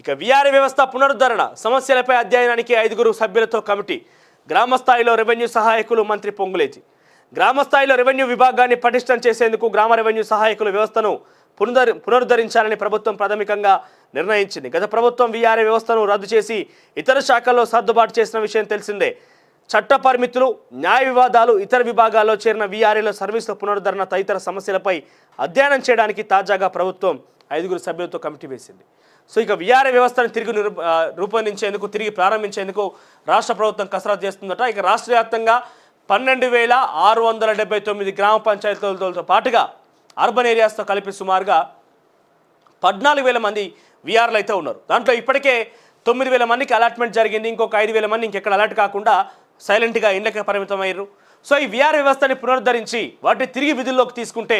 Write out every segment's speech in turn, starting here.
ఇక వీఆర్ఏ వ్యవస్థ పునరుద్ధరణ సమస్యలపై అధ్యయనానికి 5 సభ్యులతో కమిటీ. గ్రామ స్థాయిలో రెవెన్యూ సహాయకులు మంత్రి పొంగులేటి. గ్రామ స్థాయిలో రెవెన్యూ విభాగాన్ని పటిష్టం చేసేందుకు గ్రామ రెవెన్యూ సహాయకుల వ్యవస్థను పునరుద్ధరించాలని ప్రభుత్వం ప్రాథమికంగా నిర్ణయించింది. గత ప్రభుత్వం వీఆర్ఏ వ్యవస్థను రద్దు చేసి ఇతర శాఖల్లో సర్దుబాటు చేసిన విషయం తెలిసిందే. చట్ట పరిమితులు, న్యాయ వివాదాలు, ఇతర విభాగాల్లో చేరిన వీఆర్ఏల సర్వీసుల పునరుద్ధరణ తదితర సమస్యలపై అధ్యయనం చేయడానికి తాజాగా ప్రభుత్వం 5 సభ్యులతో కమిటీ వేసింది. సో ఇక వీఆర్ఏ వ్యవస్థను తిరిగి రూపొందించేందుకు, తిరిగి ప్రారంభించేందుకు రాష్ట్ర ప్రభుత్వం కసరత్తు చేస్తుందట. ఇక రాష్ట్ర వ్యాప్తంగా 12,679 గ్రామ పంచాయతీలతో పాటుగా అర్బన్ ఏరియాస్తో కలిపి సుమారుగా 14,000 మంది వీఆర్లు అయితే ఉన్నారు. దాంట్లో ఇప్పటికే 9,000 మందికి అలాట్మెంట్ జరిగింది. ఇంకొక 5,000 మంది ఇంకెక్కడ అలర్ట్ కాకుండా సైలెంట్గా ఇళ్లకే పరిమితమయ్యారు. సో ఈ వీఆర్ వ్యవస్థని పునరుద్ధరించి వాటిని తిరిగి విధుల్లోకి తీసుకుంటే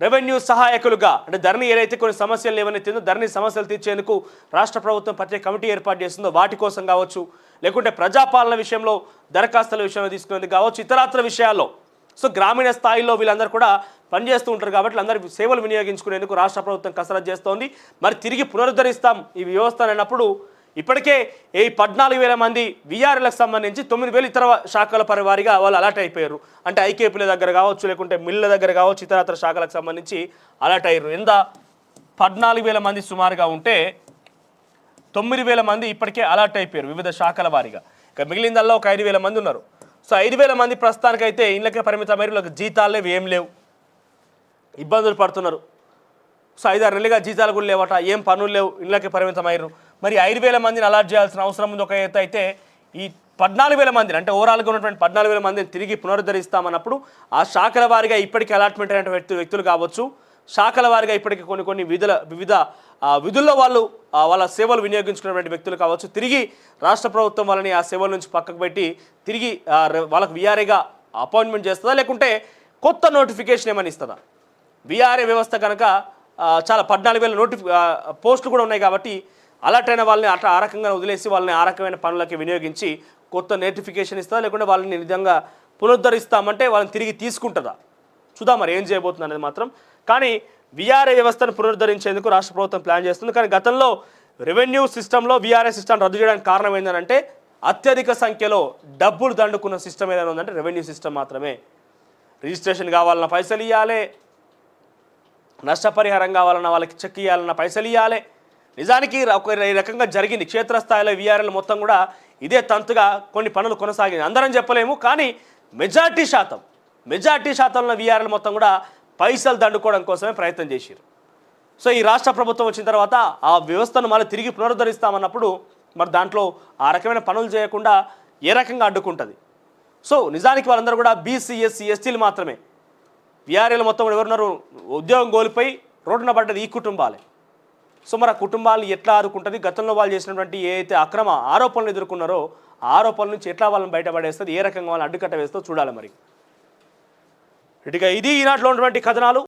రెవెన్యూ సహాయకులుగా, అంటే ధరణి ఏదైతే కొన్ని సమస్యలు ఏవైతుందో ధరణి సమస్యలు తీర్చేందుకు రాష్ట్ర ప్రభుత్వం ప్రత్యేక కమిటీ ఏర్పాటు చేస్తుందో వాటి కోసం కావచ్చు, లేకుంటే ప్రజాపాలన విషయంలో దరఖాస్తుల విషయంలో తీసుకునేది కావచ్చు, ఇతరాత్ర విషయాల్లో. సో గ్రామీణ స్థాయిలో వీళ్ళందరూ కూడా పనిచేస్తూ ఉంటారు కాబట్టి వీళ్ళందరూ సేవలు వినియోగించుకునేందుకు రాష్ట్ర ప్రభుత్వం కసరత్తు చేస్తోంది. మరి తిరిగి పునరుద్ధరిస్తాం ఈ వ్యవస్థ అన్నప్పుడు ఇప్పటికే ఈ 14,000 మంది వీఆర్ఎలకు సంబంధించి 9,000 ఇతర శాఖల పరివారిగా వాళ్ళు అలర్ట్ అయిపోయారు. అంటే ఐకేపీల దగ్గర కావచ్చు, లేకుంటే మిల్ల దగ్గర కావచ్చు, ఇతరత్ర శాఖలకు సంబంధించి అలర్ట్ అయ్యారు. ఎంత 14,000 మంది సుమారుగా ఉంటే 9,000 మంది ఇప్పటికే అలర్ట్ అయిపోయారు వివిధ శాఖల వారిగా. ఇక మిగిలిందల్లో ఒక 5,000 మంది ఉన్నారు. సో 5,000 మంది ప్రస్తుతానికైతే ఇళ్ళకే పరిమితమైన వీళ్ళకి జీతాలు లేవు, ఏం లేవు, ఇబ్బందులు పడుతున్నారు. సో 5-6 నెలలుగా జీతాలు కూడా లేవట, ఏం పనులు లేవు, ఇళ్ళకి పరిమితమయ్యారు. మరి 5,000 మందిని అలాట్ చేయాల్సిన అవసరం ఉంది ఒక ఎత్తు. అయితే ఈ 14,000 మందిని, అంటే ఓవరాల్గా ఉన్నటువంటి 14,000 మందిని తిరిగి పునరుద్ధరిస్తామన్నప్పుడు ఆ శాఖల వారిగా ఇప్పటికీ అలాట్మెంట్ అయినటువంటి వ్యక్తులు కావచ్చు, శాఖల వారిగా ఇప్పటికీ కొన్ని వివిధ విధుల్లో వాళ్ళు వాళ్ళ సేవలు వినియోగించుకున్నటువంటి వ్యక్తులు కావచ్చు, తిరిగి రాష్ట్ర ప్రభుత్వం వాళ్ళని ఆ సేవల నుంచి పక్కకు పెట్టి తిరిగి వాళ్ళకు వీఆర్ఏగా అపాయింట్మెంట్ చేస్తుందా, లేకుంటే కొత్త నోటిఫికేషన్ ఏమని ఇస్తుందా? వీఆర్ఏ వ్యవస్థ కనుక చాలా 14,000 పోస్టులు కూడా ఉన్నాయి కాబట్టి అలర్ట్ అయిన వాళ్ళని అట్లా ఆ రకంగా వదిలేసి వాళ్ళని ఆ రకమైన పనులకి వినియోగించి కొత్త నోటిఫికేషన్ ఇస్తుందా, లేకుంటే వాళ్ళని నిజంగా పునరుద్ధరిస్తామంటే వాళ్ళని తిరిగి తీసుకుంటుందా? చూద్దాం మరి ఏం చేయబోతుంది అనేది మాత్రం. కానీ వీఆర్ఏ వ్యవస్థను పునరుద్ధరించేందుకు రాష్ట్ర ప్రభుత్వం ప్లాన్ చేస్తుంది. కానీ గతంలో రెవెన్యూ సిస్టంలో వీఆర్ఏ సిస్టమ్ రద్దు చేయడానికి కారణం ఏంటంటే అత్యధిక సంఖ్యలో డబ్బులు దండుకున్న సిస్టమ్ ఏదైనా ఉందంటే రెవెన్యూ సిస్టమ్ మాత్రమే. రిజిస్ట్రేషన్ కావాలన్న పైసలు ఇవ్వాలి, నష్టపరిహారం కావాలన్న వాళ్ళకి చెక్ ఇవ్వాలన్న పైసలు ఇవ్వాలి. నిజానికి ఒక రకంగా జరిగింది క్షేత్రస్థాయిలో వీఆర్ఎల్ మొత్తం కూడా ఇదే తంతుగా కొన్ని పనులు కొనసాగింది. అందరం చెప్పలేము, కానీ మెజార్టీ శాతంలో వీఆర్ఎల్ మొత్తం కూడా పైసలు దండుకోవడం కోసమే ప్రయత్నం చేశారు. సో ఈ రాష్ట్ర ప్రభుత్వం వచ్చిన తర్వాత ఆ వ్యవస్థను మళ్ళీ తిరిగి పునరుద్ధరిస్తామన్నప్పుడు మరి దాంట్లో ఆ రకమైన పనులు చేయకుండా ఏ రకంగా అడ్డుకుంటుంది? సో నిజానికి వాళ్ళందరూ కూడా బీసీ, ఎస్సీ, ఎస్టీలు మాత్రమే. వీఆర్ఏలు మొత్తం ఎవరున్నారు? ఉద్యోగం కోల్పోయి రోడ్డున పడ్డది ఈ కుటుంబాలే. సో మరి ఆ కుటుంబాలను ఎట్లా ఆదుకుంటుంది? గతంలో వాళ్ళు చేసినటువంటి ఏదైతే అక్రమ ఆరోపణలు ఎదుర్కొన్నారో ఆ ఆరోపణల నుంచి ఎట్లా వాళ్ళని బయటపడేస్తుంది, ఏ రకంగా వాళ్ళని అడ్డుకట్ట వేస్తో చూడాలి మరి. ఇటుగా ఇది ఈనాటిలో ఉన్నటువంటి కథనాలు.